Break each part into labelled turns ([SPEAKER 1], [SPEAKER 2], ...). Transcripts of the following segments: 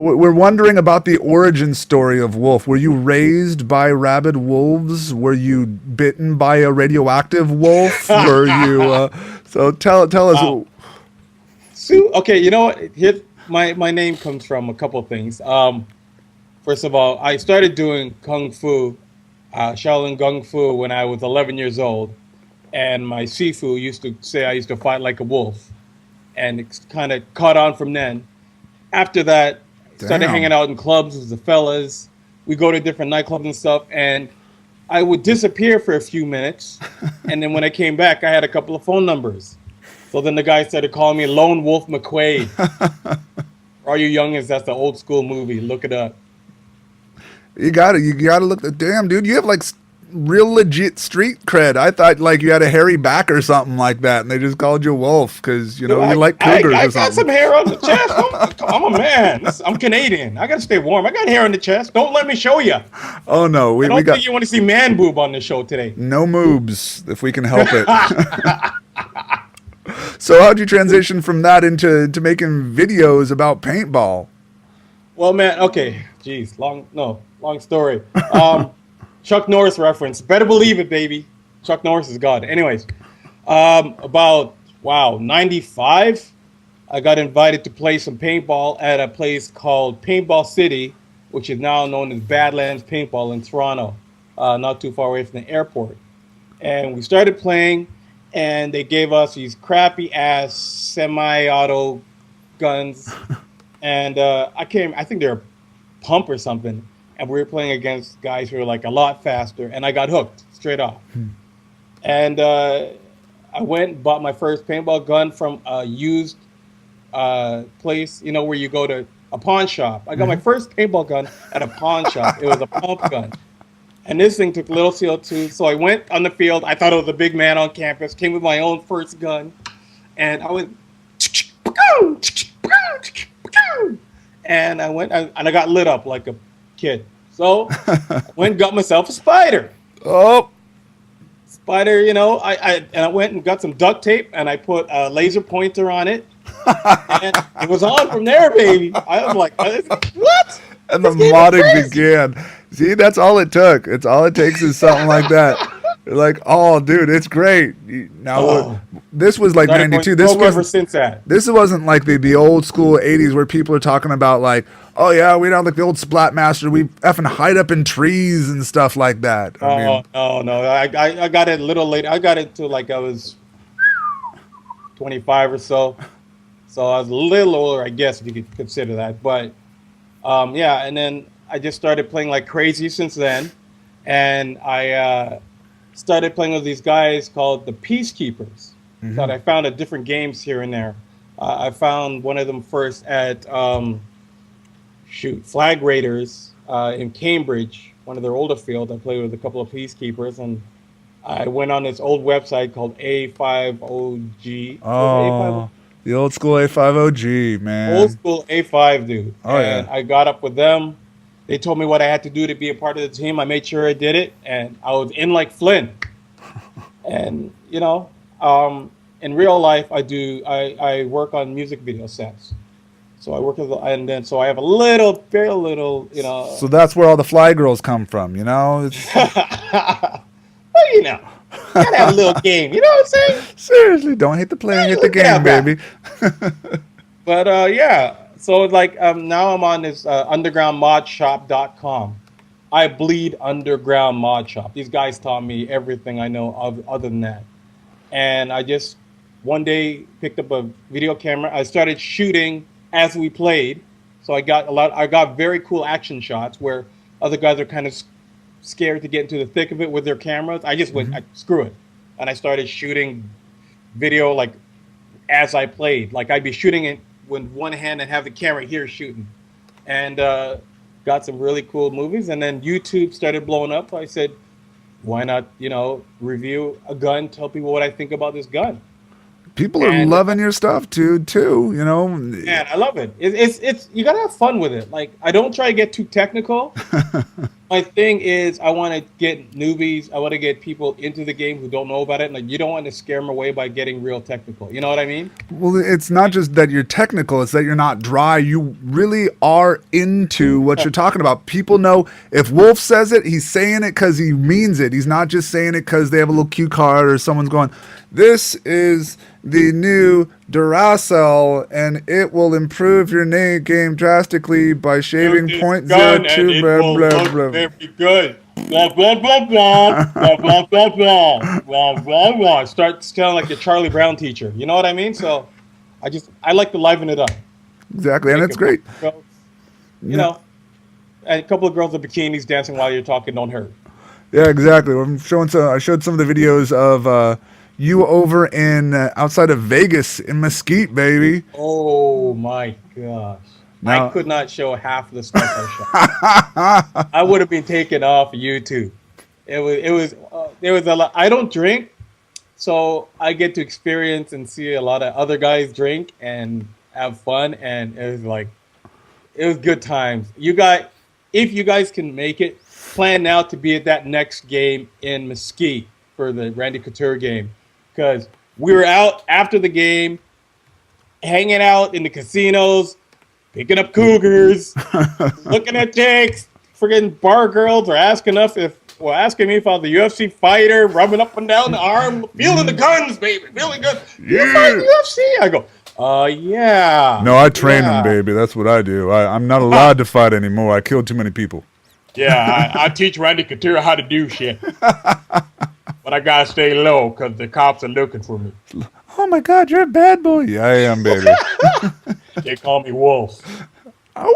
[SPEAKER 1] We're wondering about the origin story of wolf. Were you raised by rabid wolves? Were you bitten by a radioactive wolf? Were you? So tell us.
[SPEAKER 2] Wow. So, okay, you know what? Here, my name comes from a couple of things. First of all, I started doing kung fu, Shaolin kung fu, when I was 11 years old, and my sifu used to say I used to fight like a wolf, and it kind of caught on from then. After that, I started hanging
[SPEAKER 1] Damn.
[SPEAKER 2] out in clubs with the fellas. We go to different nightclubs and stuff, and I would disappear for a few minutes, and then when I came back, I had a couple of phone numbers. So then the guy started calling me Lone Wolf McQuaid. For all you youngins, that's the old school movie. Look it up.
[SPEAKER 1] You gotta look. Damn, dude, you have like real legit street cred. I thought like you had a hairy back or something like that, and they just called you Wolf because you
[SPEAKER 2] Dude,
[SPEAKER 1] know you like cougars
[SPEAKER 2] I
[SPEAKER 1] or
[SPEAKER 2] got
[SPEAKER 1] something.
[SPEAKER 2] some hair on the chest. I'm a man. I'm Canadian. I got to stay warm. I got hair on the chest. Don't let me show you.
[SPEAKER 1] Oh no,
[SPEAKER 2] I
[SPEAKER 1] we
[SPEAKER 2] don't
[SPEAKER 1] got
[SPEAKER 2] think you want to see man boob on the show today.
[SPEAKER 1] no moobs if we can help it. So how'd you transition from that into to making videos about paintball?
[SPEAKER 2] Well, man, okay. Jeez, long story. Chuck Norris reference. Better believe it, baby. Chuck Norris is God. Anyways, about wow, 95, I got invited to play some paintball at a place called Paintball City, which is now known as Badlands Paintball in Toronto, not too far away from the airport. And we started playing, and they gave us these crappy ass semi-auto guns, and I think they're pump or something, and we were playing against guys who were like a lot faster, and I got hooked straight off. And I went and bought my first paintball gun from a used place, you know, where you go to a pawn shop. I got my first paintball gun at a pawn shop. It was a pump gun. And this thing took little CO2. So I went on the field. I thought I was a big man on campus, came with my own first gun. And I went, and I went, and I got lit up like a kid. So I went and got myself a spider.
[SPEAKER 1] Oh,
[SPEAKER 2] Spider, you know, I went and got some duct tape and I put a laser pointer on it, and it was on from there, baby. I was like, what?
[SPEAKER 1] and the
[SPEAKER 2] This game is
[SPEAKER 1] modding
[SPEAKER 2] crazy.
[SPEAKER 1] began. See, that's all it took. It's all it takes is something like that. You're like, oh, dude, it's great. Now,
[SPEAKER 2] Oh,
[SPEAKER 1] this was like
[SPEAKER 2] started going
[SPEAKER 1] '92.
[SPEAKER 2] broke ever since that.
[SPEAKER 1] This wasn't like the old school '80s where people are talking about like, oh yeah, we don't like the old Splatmaster. We effing hide up in trees and stuff like that. I
[SPEAKER 2] Oh
[SPEAKER 1] mean,
[SPEAKER 2] no, no, I got it a little late. I got it to like I was 25 or so. So I was a little older, I guess, if you could consider that. But yeah, and then I just started playing like crazy since then, and I started playing with these guys called the Peacekeepers. That I found at different games here and there. I found one of them first at Flag Raiders in Cambridge, one of their older fields. I played with a couple of Peacekeepers, and I went on this old website called A50G. Was it A50?
[SPEAKER 1] oh, the old school A50G,
[SPEAKER 2] Old
[SPEAKER 1] man.
[SPEAKER 2] school A5 dude.
[SPEAKER 1] Oh
[SPEAKER 2] And
[SPEAKER 1] yeah.
[SPEAKER 2] I got up with them. They told me what I had to do to be a part of the team. I made sure I did it, and I was in like Flynn. And you know, in real life, I work on music video sets. So I work with, and then so I have a little, very little, you know.
[SPEAKER 1] So that's where all the fly girls come from, you know? It's
[SPEAKER 2] Well, you know, gotta have a little game. You know what I'm saying?
[SPEAKER 1] seriously, don't hate the player, hate the
[SPEAKER 2] You gotta
[SPEAKER 1] game,
[SPEAKER 2] have that.
[SPEAKER 1] baby.
[SPEAKER 2] But yeah, so like now I'm on this undergroundmodshop.com. I bleed underground mod shop. These guys taught me everything I know of, other than that. And I just one day picked up a video camera. I started shooting as we played. So I got very cool action shots where other guys are kind of scared to get into the thick of it with their cameras. I just went, screw it. And I started shooting video like as I played. Like I'd be shooting it with one hand and have the camera here shooting. And got some really cool movies. And then YouTube started blowing up. I said, why not, you know, review a gun, tell people what I think about this gun.
[SPEAKER 1] People are
[SPEAKER 2] And
[SPEAKER 1] loving your stuff too, you know?
[SPEAKER 2] man, I love it. It's you gotta have fun with it. Like I don't try to get too technical. my thing is I want to get newbies. I want to get people into the game who don't know about it. Like you don't want to scare them away by getting real technical. You know what I mean?
[SPEAKER 1] Well, it's not just that you're technical, it's that you're not dry. You really are into what you're talking about. People know if Wolf says it, he's saying it because he means it. He's not just saying it because they have a little cue card or someone's going, this is the new Duracell and it will improve your game drastically by shaving
[SPEAKER 2] Gun
[SPEAKER 1] 0.02
[SPEAKER 2] and it
[SPEAKER 1] blah,
[SPEAKER 2] will
[SPEAKER 1] blah,
[SPEAKER 2] look
[SPEAKER 1] blah.
[SPEAKER 2] very good. Blah blah blah blah blah blah blah blah blah blah blah. Start sounding like the Charlie Brown teacher. You know what I mean? So, I like to liven it up.
[SPEAKER 1] Exactly, and
[SPEAKER 2] Make
[SPEAKER 1] it's
[SPEAKER 2] it
[SPEAKER 1] great.
[SPEAKER 2] girls, you know, and a couple of girls in bikinis dancing while you're talking don't hurt.
[SPEAKER 1] Yeah, exactly. I showed some of the videos of you over in outside of Vegas in Mesquite, baby.
[SPEAKER 2] Oh my gosh.
[SPEAKER 1] Now-
[SPEAKER 2] I could not show half the stuff I shot. I would have been taken off YouTube. There was a lot. I don't drink, so I get to experience and see a lot of other guys drink and have fun, and it was good times. If you guys can make it, plan now to be at that next game in Mesquite for the Randy Couture game, because we were out after the game, hanging out in the casinos, picking up cougars, looking at chicks, friggin' bar girls are asking me if I was a UFC fighter, rubbing up and down the arm, feeling the guns, baby, feeling good. You fight UFC? I go, yeah.
[SPEAKER 1] No, I train them, baby. That's what I do. I'm not allowed to fight anymore. I killed too many people.
[SPEAKER 2] Yeah, I teach Randy Couture how to do shit. But I gotta stay low because the cops are looking for me.
[SPEAKER 1] Oh my God, you're a bad boy. Yeah, I am, baby.
[SPEAKER 2] They call me Wolf.
[SPEAKER 1] Oh,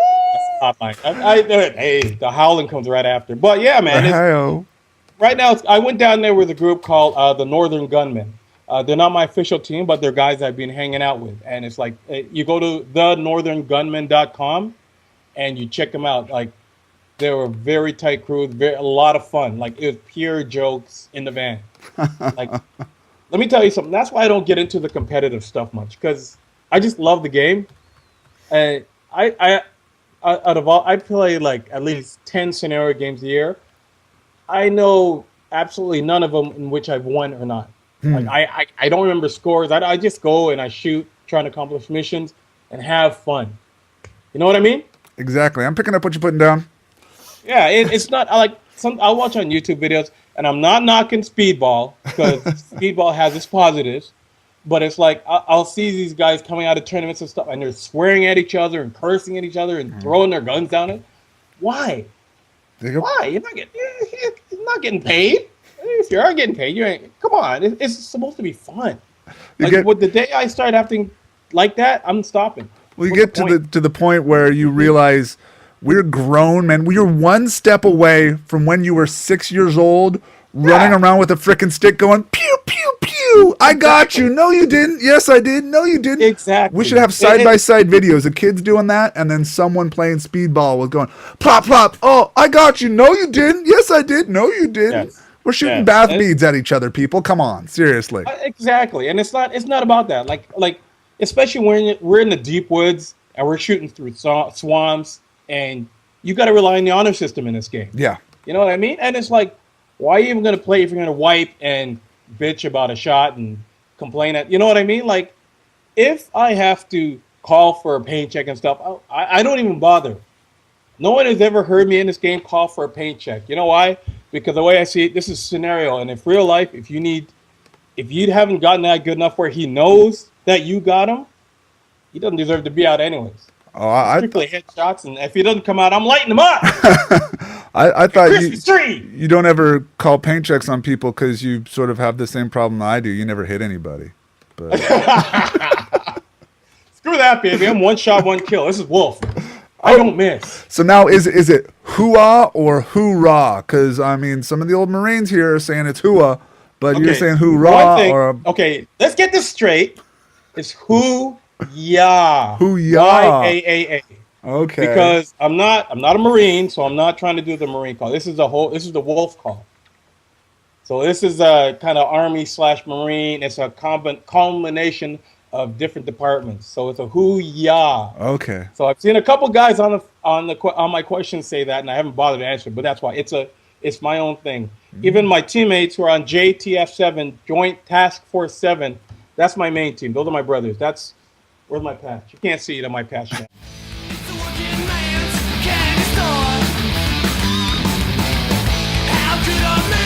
[SPEAKER 2] That's not hey, the howling comes right after. But yeah, man.
[SPEAKER 1] hey-o.
[SPEAKER 2] Right now, I went down there with a group called the Northern Gunmen. They're not my official team, but they're guys I've been hanging out with. And it's like, you go to thenortherngunmen.com and you check them out. Like, they were a very tight crew, a lot of fun. Like, it was pure jokes in the van. Like, let me tell you something. That's why I don't get into the competitive stuff much, because I just love the game. And out of all, I play like at least 10 scenario games a year. I know absolutely none of them in which I've won or not. Like I don't remember scores. I just go and I shoot, trying to accomplish missions and have fun. You know what I mean?
[SPEAKER 1] Exactly. I'm picking up what you're putting down.
[SPEAKER 2] Yeah, it's not I'll watch on YouTube videos, and I'm not knocking speedball because speedball has its positives, but it's like I'll see these guys coming out of tournaments and stuff, and they're swearing at each other and cursing at each other and throwing their guns down it. Why? Why? You're not getting paid. If you are getting paid, you ain't. Come on, it's supposed to be fun. With the day I start acting like that, I'm stopping.
[SPEAKER 1] Well, you get to the point where you realize we're grown, man. We are one step away from when you were 6 years old, running around with a frickin' stick going, pew, pew, pew. I got you. No, you didn't. Yes, I did. No, you didn't.
[SPEAKER 2] Exactly.
[SPEAKER 1] We should have side-by-side videos of kids doing that and then someone playing speedball with going, plop, plop. Oh, I got you. No, you didn't. Yes, I did. No, you didn't.
[SPEAKER 2] Yes.
[SPEAKER 1] We're shooting bath beads at each other, people. Come on. Seriously.
[SPEAKER 2] Exactly. And it's not about that. Like especially when we're in the deep woods and we're shooting through swamps, and you got to rely on the honor system in this game.
[SPEAKER 1] Yeah.
[SPEAKER 2] You know what I mean? And it's like, why are you even going to play if you're going to wipe and bitch about a shot and complain you know what I mean? Like, if I have to call for a paint check and stuff, I don't even bother. No one has ever heard me in this game call for a paint check. You know why? Because the way I see it, this is scenario. And if real life, if you haven't gotten that good enough where he knows that you got him, he doesn't deserve to be out anyways.
[SPEAKER 1] Oh,
[SPEAKER 2] Strictly headshots, and if he doesn't come out, I'm lighting him up.
[SPEAKER 1] I thought
[SPEAKER 2] Christmas tree.
[SPEAKER 1] You don't ever call paint checks on people because you sort of have the same problem I do. You never hit anybody. But
[SPEAKER 2] Screw that, baby. I'm one shot, one kill. This is Wolf. I don't miss.
[SPEAKER 1] So now is it hooah or hoorah? Because I mean, some of the old Marines here are saying it's hooah, but you're saying hoorah.
[SPEAKER 2] Okay, let's get this straight. It's hoo-yah.
[SPEAKER 1] Hoo-yah.
[SPEAKER 2] Y-A-A-A.
[SPEAKER 1] Okay.
[SPEAKER 2] Because I'm not a Marine, so I'm not trying to do the Marine call. This is the Wolf call. So this is a kind of Army / Marine. It's a combination of different departments. So it's a hoo-yah.
[SPEAKER 1] Okay.
[SPEAKER 2] So I've seen a couple guys on my questions say that, and I haven't bothered to answer. But that's why it's my own thing. Even my teammates who are on JTF7, Joint Task Force 7, that's my main team. Those are my brothers. Where's my patch? You can't see it on my patch now.
[SPEAKER 3] It's a working man's candy store. How could I make